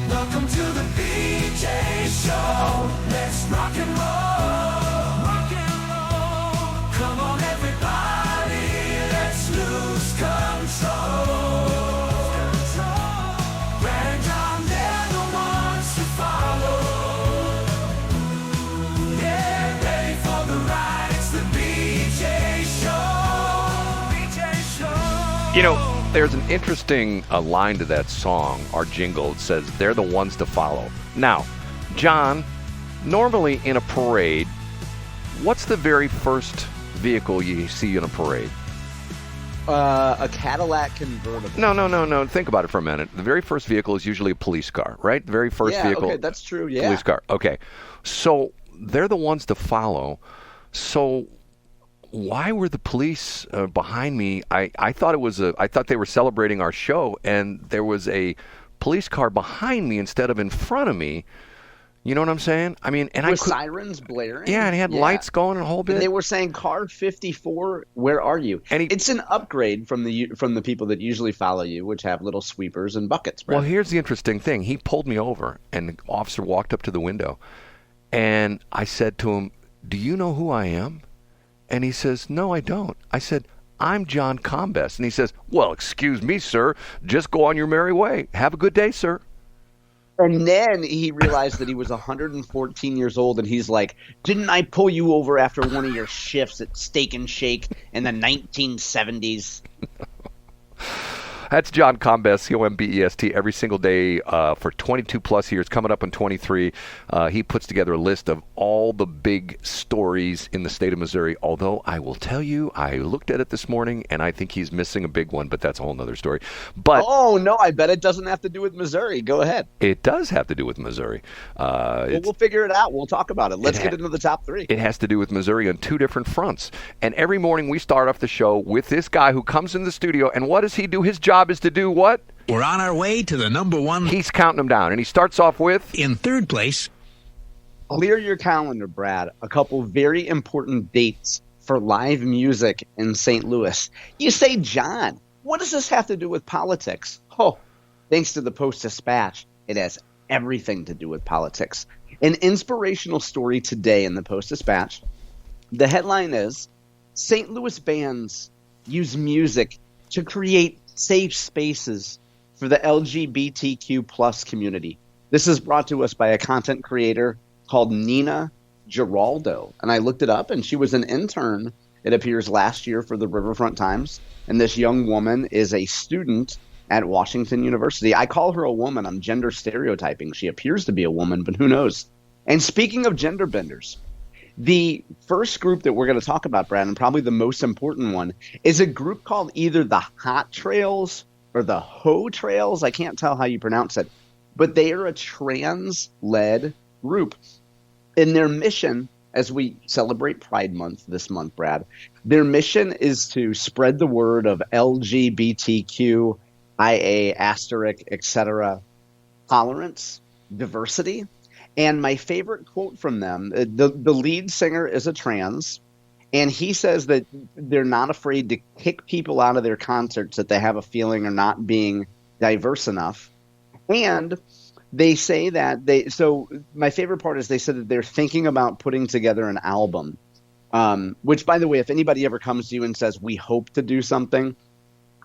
Welcome to the BJ Show. Let's rock and roll. Rock and roll. Come on, everybody. Let's lose control. Brad and John, they're the ones to follow. Yeah, ready for the ride. It's the BJ Show. BJ Show. You know, there's an interesting line to that song, our jingle. It says, they're the ones to follow. Now, John, normally in a parade, what's the very first vehicle you see in a parade? A Cadillac convertible. No. Think about it for a minute. The very first vehicle is usually a police car, right? The very first vehicle. Okay, that's true, yeah. Police car. Okay. So they're the ones to follow. So why were the police behind me? I thought I thought they were celebrating our show, and there was a police car behind me instead of in front of me. You know what I'm saying? I mean, and with sirens blaring. Yeah, and it had lights going and a whole bit. And they were saying, "Car 54, where are you?" And it's an upgrade from the people that usually follow you, which have little sweepers and buckets. Brad. Well, here's the interesting thing. He pulled me over, and the officer walked up to the window, and I said to him, "Do you know who I am?" And he says, "No, I don't." I said, "I'm John Combest." And he says, "Well, excuse me, sir. Just go on your merry way. Have a good day, sir." And then he realized that he was 114 years old, and he's like, "Didn't I pull you over after one of your shifts at Steak and Shake in the 1970s?" That's John Combest, C-O-M-B-E-S-T, every single day for 22 plus years, coming up on 23. He puts together a list of all the big stories in the state of Missouri, although I will tell you, I looked at it this morning, and I think he's missing a big one, but that's a whole other story. But oh, no, I bet it doesn't have to do with Missouri. Go ahead. It does have to do with Missouri. Well, we'll figure it out. We'll talk about it. Let's get into the top three. It has to do with Missouri on two different fronts. And every morning we start off the show with this guy who comes in the studio, and what does he do? His job is to do what? We're on our way to the number one. He's counting them down, and he starts off with... In third place. Clear your calendar, Brad. A couple very important dates for live music in St. Louis. You say, John, what does this have to do with politics? Oh, thanks to the Post-Dispatch, it has everything to do with politics. An inspirational story today in the Post-Dispatch. The headline is, St. Louis bands use music to create safe spaces for the LGBTQ plus community. This is brought to us by a content creator called Nina Giraldo. And I looked it up, and she was an intern, it appears, last year for the Riverfront Times. And this young woman is a student at Washington University. I call her a woman. I'm gender stereotyping. She appears to be a woman, but who knows? And speaking of gender benders, the first group that we're going to talk about, Brad, and probably the most important one, is a group called either the Hot Trails or the Ho Trails. I can't tell how you pronounce it, but they are a trans-led group. And their mission, as we celebrate Pride Month this month, Brad, their mission is to spread the word of LGBTQ, IA, asterisk, etc., tolerance, diversity. And my favorite quote from them, the lead singer is a trans, and he says that they're not afraid to kick people out of their concerts that they have a feeling are not being diverse enough. And they say that so my favorite part is they said that they're thinking about putting together an album, which, by the way, if anybody ever comes to you and says, we hope to do something,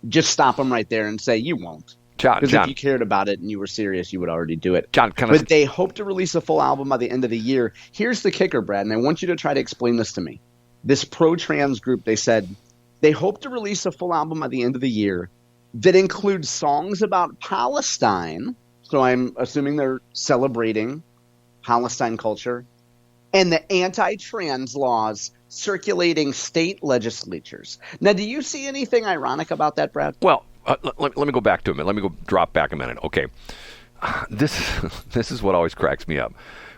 just stop them right there and say, you won't. Because if you cared about it and you were serious, you would already do it. But they hope to release a full album by the end of the year. Here's the kicker, Brad, and I want you to try to explain this to me. This pro-trans group, they said, they hope to release a full album by the end of the year that includes songs about Palestine. So I'm assuming they're celebrating Palestine culture. And the anti-trans laws circulating state legislatures. Now, do you see anything ironic about that, Brad? Well, let me go back to a minute. Let me go drop back a minute. Okay. This is what always cracks me up.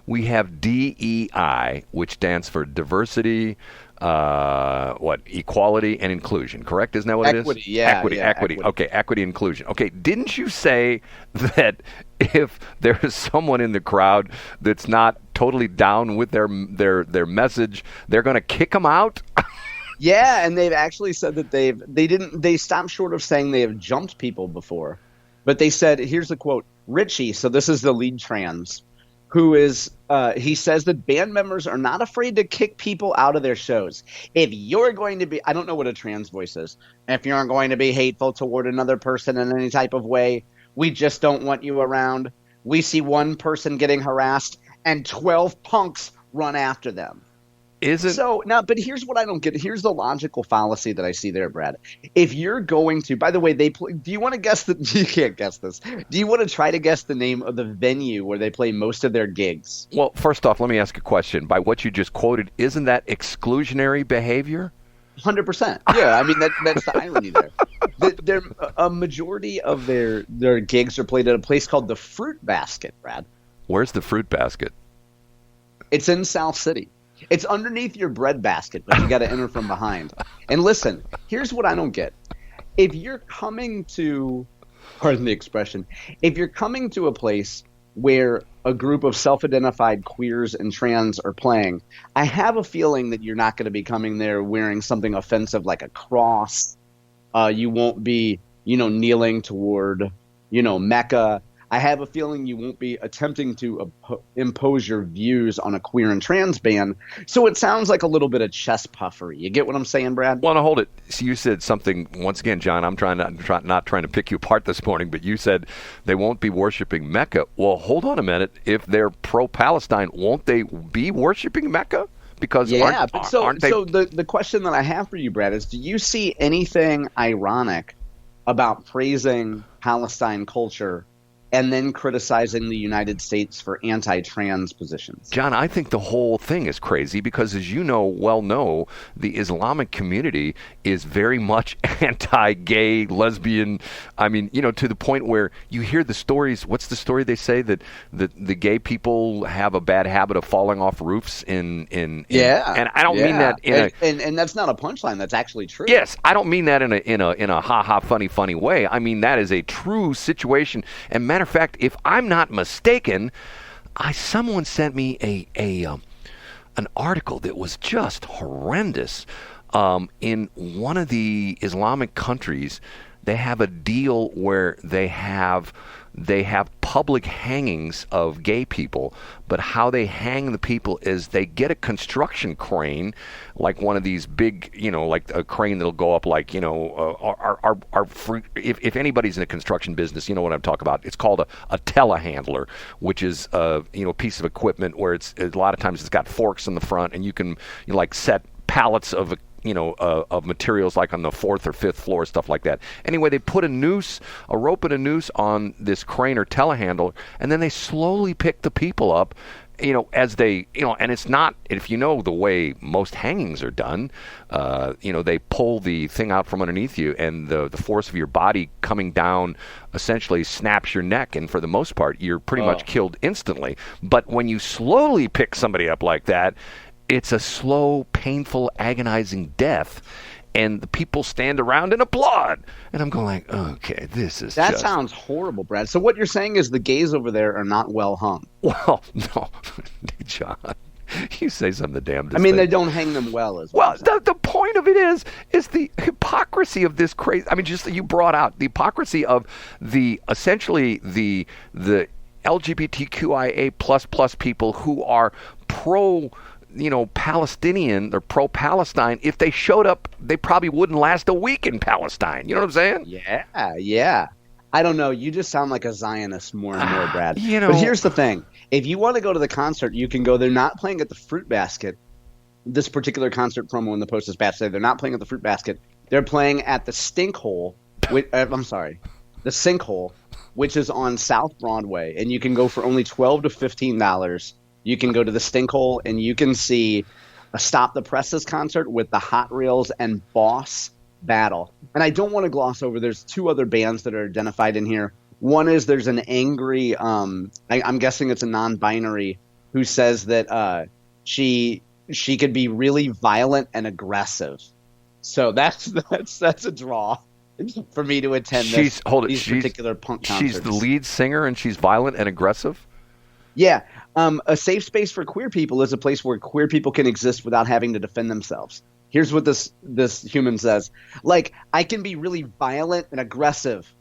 We have DEI, which stands for diversity, equality and inclusion, correct? Isn't that what equity, it is? Yeah, equity. Okay, equity, inclusion. Okay, didn't you say that if there is someone in the crowd that's not totally down with their message, they're going to kick them out? Yeah, and they've actually said that they stopped short of saying they have jumped people before. But they said, here's the quote, Richie, so this is the lead trans, who is, he says that band members are not afraid to kick people out of their shows. If you're going to be, I don't know what a trans voice is, if you're going to be hateful toward another person in any type of way, we just don't want you around. We see one person getting harassed and 12 punks run after them. Is it? So now, but here's what I don't get. Here's the logical fallacy that I see there, Brad. If you're going to, by the way, they play, do you want to guess the, you can't guess this. Do you want to try to guess the name of the venue where they play most of their gigs? Well, first off, let me ask a question. By what you just quoted, isn't that exclusionary behavior? 100%. Yeah, I mean, that's the irony there. A majority of their gigs are played at a place called the Fruit Basket, Brad. Where's the Fruit Basket? It's in South City. It's underneath your bread basket, but you got to enter from behind. And listen, here's what I don't get. If you're coming to, pardon the expression, if you're coming to a place where a group of self-identified queers and trans are playing, I have a feeling that you're not going to be coming there wearing something offensive like a cross. You won't be, kneeling toward, Mecca. I have a feeling you won't be attempting to impose your views on a queer and trans band. So it sounds like a little bit of chest puffery. You get what I'm saying, Brad? Well, now hold it. So you said something, once again, John, I'm not trying to pick you apart this morning, but you said they won't be worshiping Mecca. Well, hold on a minute. If they're pro-Palestine, won't they be worshiping Mecca? Because yeah, aren't they... So the question that I have for you, Brad, is do you see anything ironic about praising Palestine culture and then criticizing the United States for anti-trans positions? John, I think the whole thing is crazy because, as you know, the Islamic community is very much anti-gay, lesbian. I mean, to the point where you hear the stories. What's the story they say that the gay people have a bad habit of falling off roofs in yeah. And I don't mean that and that's not a punchline. That's actually true. Yes, I don't mean that in a ha funny way. I mean that is a true situation. And matter of fact, if I'm not mistaken, someone sent me an article that was just horrendous. In one of the Islamic countries, they have a deal where they have public hangings of gay people, but how they hang the people is they get a construction crane, like one of these big, like a crane that'll go up like, if anybody's in a construction business, you know what I'm talking about. It's called a telehandler, which is a piece of equipment where it's a lot of times it's got forks in the front, and you can set pallets of of materials like on the 4th or 5th floor, stuff like that. Anyway, they put a rope and a noose on this crane or telehandler, and then they slowly pick the people up, as they, and it's not, if you know the way most hangings are done, they pull the thing out from underneath you, and the force of your body coming down essentially snaps your neck, and for the most part, you're pretty much killed instantly. But when you slowly pick somebody up like that, it's a slow, painful, agonizing death, and the people stand around and applaud. And I'm going like, okay, that sounds horrible, Brad. So what you're saying is the gays over there are not well hung. Well, no, John, you say some of the damnedest thing. They don't hang them well as well. Well, the point of it is the hypocrisy of this crazy. I mean, just you brought out the hypocrisy of essentially the LGBTQIA plus people who are Palestinian or pro-Palestine. If they showed up, they probably wouldn't last a week in Palestine. You know what I'm saying? Yeah. I don't know. You just sound like a Zionist more and more, Brad. But here's the thing. If you want to go to the concert, you can go. They're not playing at the Fruit Basket. This particular concert promo in the Post Dispatch said they're not playing at the Fruit Basket. They're playing at the Sinkhole, the Sinkhole, which is on South Broadway, and you can go for only $12 to $15. You can go to the Stinkhole and you can see a Stop the Presses concert with the Hot Reels and Boss battle. And I don't want to gloss over, there's 2 other bands that are identified in here. One is there's an angry, I'm guessing it's a non-binary, who says that she could be really violent and aggressive. So that's a draw for me to attend these particular punk concerts. She's the lead singer and she's violent and aggressive? Yeah. A safe space for queer people is a place where queer people can exist without having to defend themselves. Here's what this human says. Like, I can be really violent and aggressive,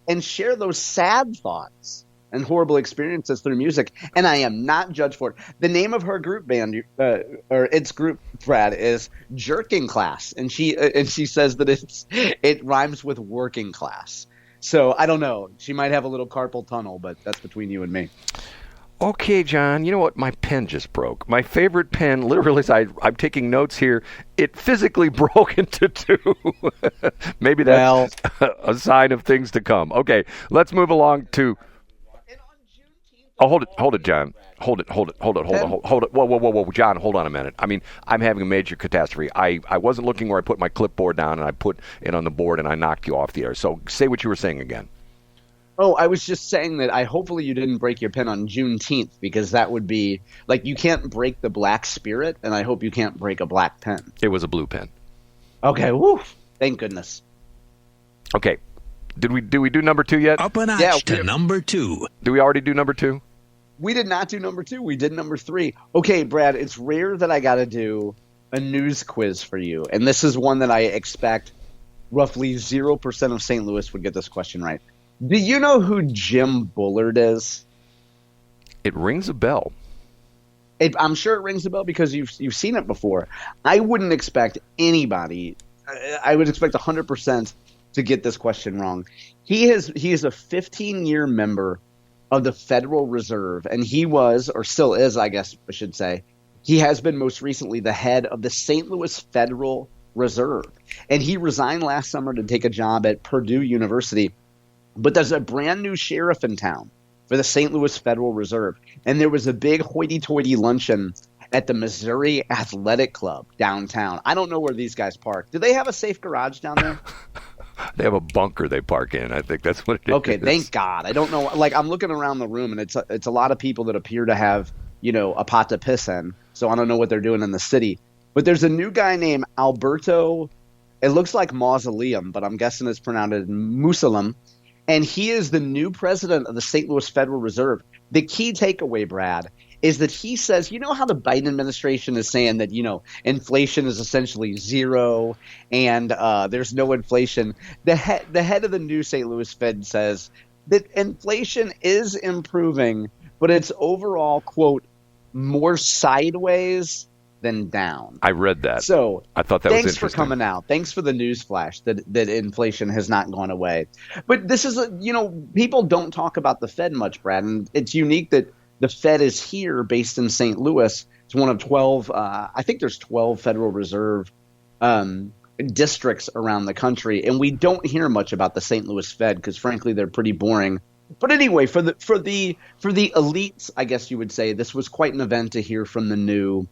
and share those sad thoughts and horrible experiences through music. And I am not judged for it. The name of her group band, or its group, Brad, is Jerking Class, and she says that it rhymes with working class. So I don't know. She might have a little carpal tunnel, but that's between you and me. Okay, John, you know what? My pen just broke. My favorite pen, literally, I'm taking notes here. It physically broke into two. Maybe that's a sign of things to come. Okay, let's move along to... Oh, hold it, John. Hold it. Whoa, John, hold on a minute. I mean, I'm having a major catastrophe. I wasn't looking where I put my clipboard down, and I put it on the board, and I knocked you off the air. So say what you were saying again. Oh, I was just saying that hopefully you didn't break your pen on Juneteenth, because that would be, like, you can't break the black spirit, and I hope you can't break a black pen. It was a blue pen. Okay, woo, thank goodness. Okay, do we do number 2 yet? Up a notch to number 2. Do we already do number 2? We did not do number 2. We did number 3. Okay, Brad, it's rare that I got to do a news quiz for you, and this is one that I expect roughly 0% of St. Louis would get this question right. Do you know who Jim Bullard is? It rings a bell. I'm sure it rings a bell because you've seen it before. I wouldn't expect anybody. I would expect 100% to get this question wrong. He is a 15-year member of the Federal Reserve, and he was, or still is, I guess I should say, he has been most recently the head of the St. Louis Federal Reserve, and he resigned last summer to take a job at Purdue University. But there's a brand new sheriff in town for the St. Louis Federal Reserve. And there was a big hoity-toity luncheon at the Missouri Athletic Club downtown. I don't know where these guys park. Do they have a safe garage down there? They have a bunker they park in. I think that's what it is. Okay, thank God. I don't know. Like, I'm looking around the room, and it's a lot of people that appear to have, a pot to piss in. So I don't know what they're doing in the city. But there's a new guy named Alberto. It looks like Mausoleum, but I'm guessing it's pronounced Musalem. And he is the new president of the St. Louis Federal Reserve. The key takeaway, Brad, is that he says, you know how the Biden administration is saying that, inflation is essentially zero and there's no inflation. The head of the new St. Louis Fed says that inflation is improving, but it's overall, quote, more sideways than down. I read that. So I thought that was interesting. Thanks for coming out. Thanks for the news flash that inflation has not gone away. But this is people don't talk about the Fed much, Brad, and it's unique that the Fed is here based in St. Louis. It's one of 12, I think there's 12 Federal Reserve districts around the country, and we don't hear much about the St. Louis Fed because frankly they're pretty boring. But anyway, for the elites, I guess you would say, this was quite an event to hear from the new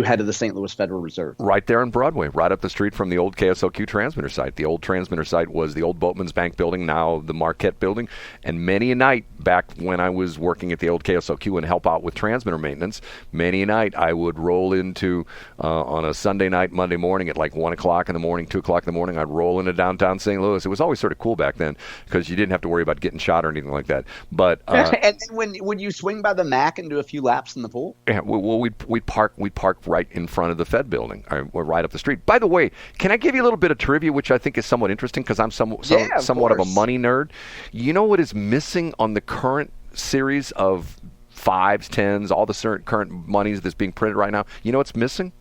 head of the St. Louis Federal Reserve. Right there on Broadway, right up the street from the old KSLQ transmitter site. The old transmitter site was the old Boatman's Bank building, now the Marquette building. And many a night back when I was working at the old KSLQ and help out with transmitter maintenance, many a night I would roll into, on a Sunday night, Monday morning at like 1 o'clock in the morning, 2 o'clock in the morning, I'd roll into downtown St. Louis. It was always sort of cool back then because you didn't have to worry about getting shot or anything like that. But and when you swing by the Mac and do a few laps in the pool? Yeah, well, we'd park right in front of the Fed building, or right up the street. By the way, can I give you a little bit of trivia, which I think is somewhat interesting because I'm somewhat of a money nerd. You know what is missing on the current series of 5s, 10s, all the current monies that's being printed right now? You know what's missing?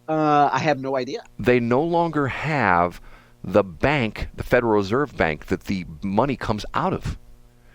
I have no idea. They no longer have the bank, the Federal Reserve Bank, that the money comes out of.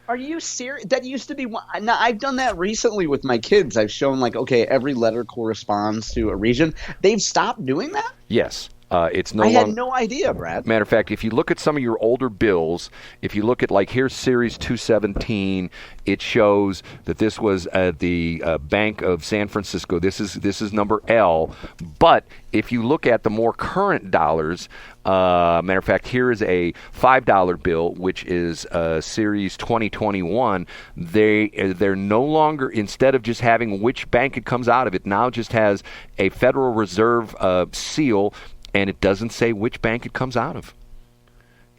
Are you serious? That used to be one. Now, I've done that recently with my kids. I've shown every letter corresponds to a region. They've stopped doing that? Yes. It's no I longer. had no idea, Brad. Matter of fact, if you look at some of your older bills, if you look at here's Series 217, it shows that this was at the Bank of San Francisco. This is number L. But if you look at the more current dollars, matter of fact, here is a $5 bill, which is Series 2021. They're no longer, instead of just having which bank it comes out of, it now just has a Federal Reserve seal. And it doesn't say which bank it comes out of.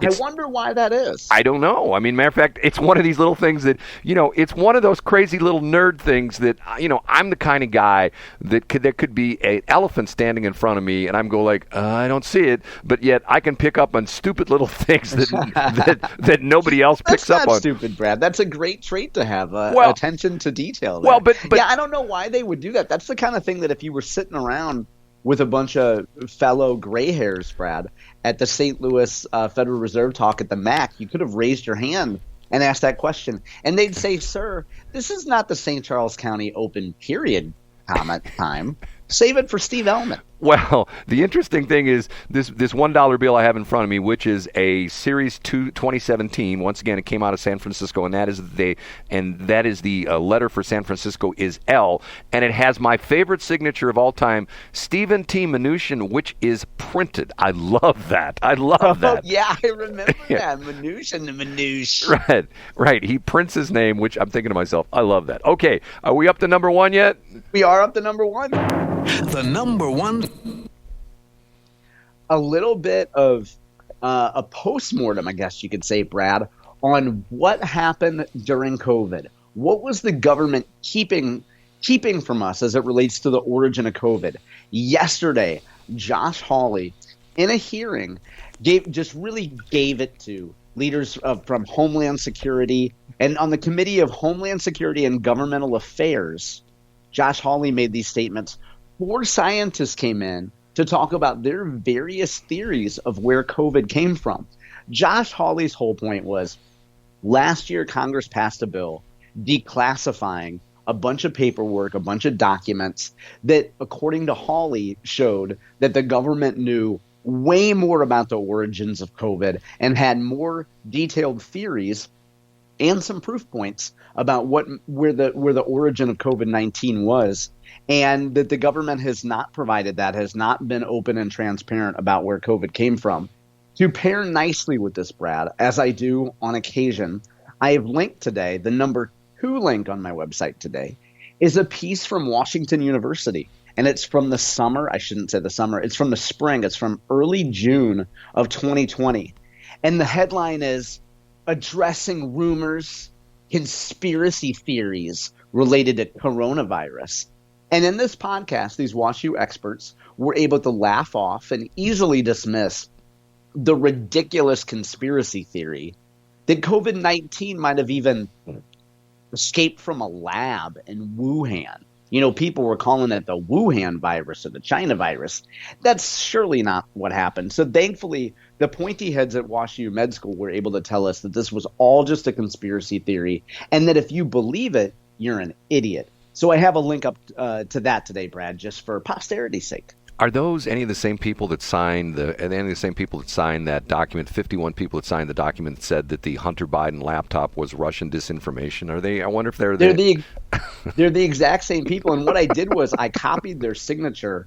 I wonder why that is. I don't know. I mean, matter of fact, it's one of these little things that, it's one of those crazy little nerd things that, I'm the kind of guy that there could be an elephant standing in front of me and I'm go like, I don't see it, but yet I can pick up on stupid little things that nobody else picks up on. That's not stupid, Brad. That's a great trait to have, attention to detail there. Well, but yeah, I don't know why they would do that. That's the kind of thing that if you were sitting around with a bunch of fellow gray hairs, Brad, at the St. Louis Federal Reserve talk at the MAC, you could have raised your hand and asked that question. And they'd say, sir, this is not the St. Charles County open period comment time. Save it for Steve Ellman. Well, the interesting thing is this $1 bill I have in front of me, which is a Series 2 2017. Once again, it came out of San Francisco, and that is the letter for San Francisco is L, and it has my favorite signature of all time, Stephen T. Mnuchin, which is printed. I love that. I love that. Oh, yeah, I remember that. Mnuchin, the Manouche. Right. He prints his name, which I'm thinking to myself, I love that. Okay, are we up to number one yet? We are up to number one. The number one. A little bit of a postmortem, I guess you could say, Brad, on what happened during COVID. What was the government keeping from us as it relates to the origin of COVID? Yesterday, Josh Hawley, in a hearing, gave it to leaders from Homeland Security. And on the Committee of Homeland Security and Governmental Affairs, Josh Hawley made these statements. 4 scientists came in to talk about their various theories of where COVID came from. Josh Hawley's whole point was last year Congress passed a bill declassifying a bunch of paperwork, a bunch of documents that, according to Hawley, showed that the government knew way more about the origins of COVID and had more detailed theories and some proof points about where the origin of COVID-19 was, and that the government has not provided that, has not been open and transparent about where COVID came from. To pair nicely with this, Brad, as I do on occasion, I have linked today, the number 2 link on my website today, is a piece from Washington University. And it's from the summer. I shouldn't say the summer. It's from the spring. It's from early June of 2020. And the headline is addressing rumors, conspiracy theories related to coronavirus. And in this podcast, these WashU experts were able to laugh off and easily dismiss the ridiculous conspiracy theory that COVID-19 might have even escaped from a lab in Wuhan. People were calling it the Wuhan virus or the China virus. That's surely not what happened. So thankfully, the pointy heads at WashU Med School were able to tell us that this was all just a conspiracy theory and that if you believe it, you're an idiot. So I have a link up to that today, Brad, just for posterity's sake. Are those any of the same people that signed that document? 51 people that signed the document that said that the Hunter Biden laptop was Russian disinformation. Are they? I wonder if they're the exact same people. And what I did was I copied their signature,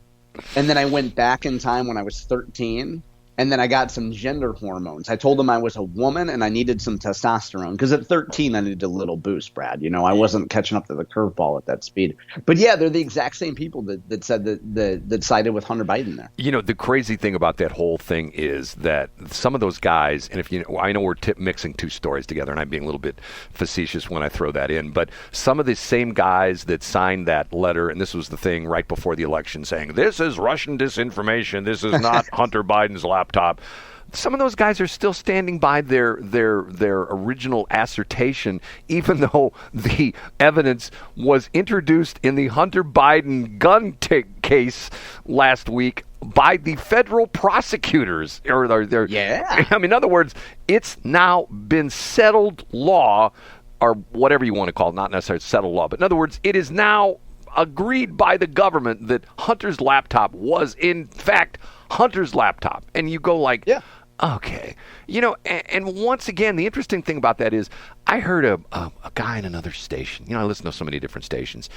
and then I went back in time when I was 13. And then I got some gender hormones. I told them I was a woman and I needed some testosterone because at 13 I needed a little boost, Brad. I wasn't catching up to the curveball at that speed. But yeah, they're the exact same people that said that sided with Hunter Biden there. The crazy thing about that whole thing is that some of those guys, and I know we're mixing 2 stories together, and I'm being a little bit facetious when I throw that in, but some of the same guys that signed that letter, and this was the thing right before the election, saying this is Russian disinformation, this is not Hunter Biden's laptop. Some of those guys are still standing by their original assertion, even though the evidence was introduced in the Hunter Biden gun case last week by the federal prosecutors. Yeah. In other words, it's now been settled law, or whatever you want to call it, not necessarily settled law, but in other words, it is now agreed by the government that Hunter's laptop was, in fact, Hunter's laptop. And you go like, yeah. Okay. And once again, the interesting thing about that is I heard a guy in another station. I listen to so many different stations.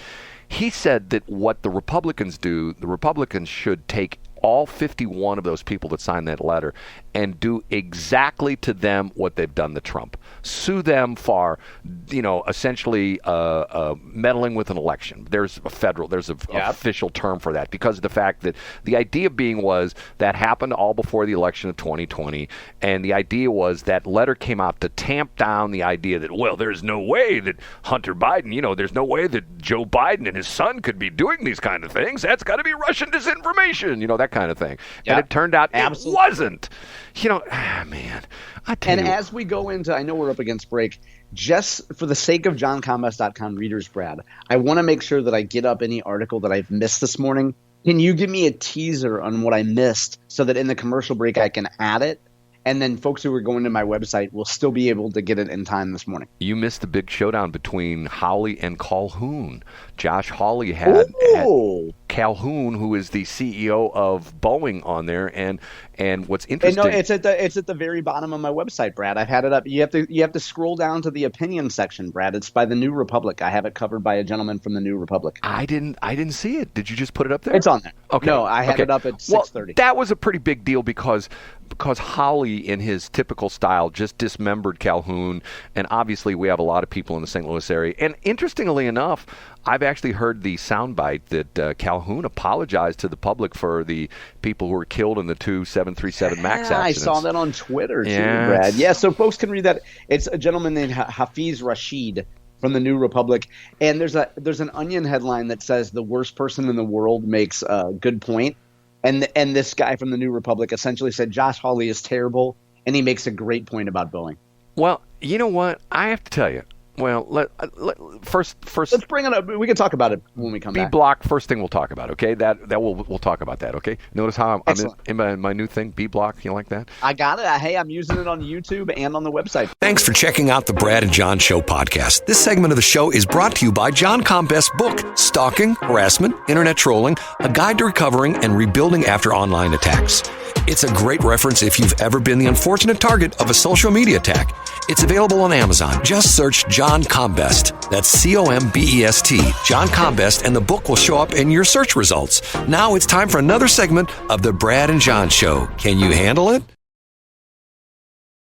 He said that what the Republicans do, the Republicans should take all 51 of those people that signed that letter and do exactly to them what they've done to Trump. Sue them for, essentially meddling with an election. There's an official term for that, because of the fact that the idea being was that happened all before the election of 2020, and the idea was that letter came out to tamp down the idea that, well, there's no way that Hunter Biden, there's no way that Joe Biden and his son could be doing these kind of things. That's got to be Russian disinformation, that kind of thing. Yep. And it turned out Absolutely. it wasn't. Man, I tell And you. as we go into, I know we're up against break, just for the sake of JohnCombest.com readers, Brad, I want to make sure that I get up any article that I've missed this morning. Can you give me a teaser on what I missed so that in the commercial break I can add it? And then folks who are going to my website will still be able to get it in time this morning. You missed the big showdown between Hawley and Calhoun. Josh Hawley had Calhoun, who is the CEO of Boeing, on there, and what's interesting. And no, it's at the very bottom of my website, Brad. I've had it up. You have to scroll down to the opinion section, Brad. It's by the New Republic. I have it covered by a gentleman from the New Republic. I didn't see it. Did you just put it up there? It's on there. Okay. No, I had it up at 6:30. Well, that was a pretty big deal because Hawley, in his typical style, just dismembered Calhoun, and obviously we have a lot of people in the St. Louis area. And interestingly enough, I've actually heard the soundbite that Calhoun apologized to the public for the people who were killed in the two 737 MAX accidents. I saw that on Twitter too, Yeah, Brad. Yeah, so folks can read that. It's a gentleman named Hafiz Rashid from the New Republic, and there's an Onion headline that says the worst person in the world makes a good point, and this guy from the New Republic essentially said Josh Hawley is terrible, and he makes a great point about Boeing. Well, you know what? I have to tell you. Well, first. Let's bring it up. We can talk about it when we come B back. block. First thing we'll talk about. Okay, we'll talk about that. Okay. Notice how I'm in my new thing. B block. You like that? I got it. Hey, I'm using it on YouTube and on the website. Thanks for checking out the Brad and John Show podcast. This segment of the show is brought to you by John Combest's book, Stalking, Harassment, Internet Trolling, A Guide to Recovering and Rebuilding After Online Attacks. It's a great reference if you've ever been the unfortunate target of a social media attack. It's available on Amazon. Just search John Combest. That's Combest. John Combest, and the book will show up in your search results. Now it's time for another segment of the Brad and John Show. Can you handle it?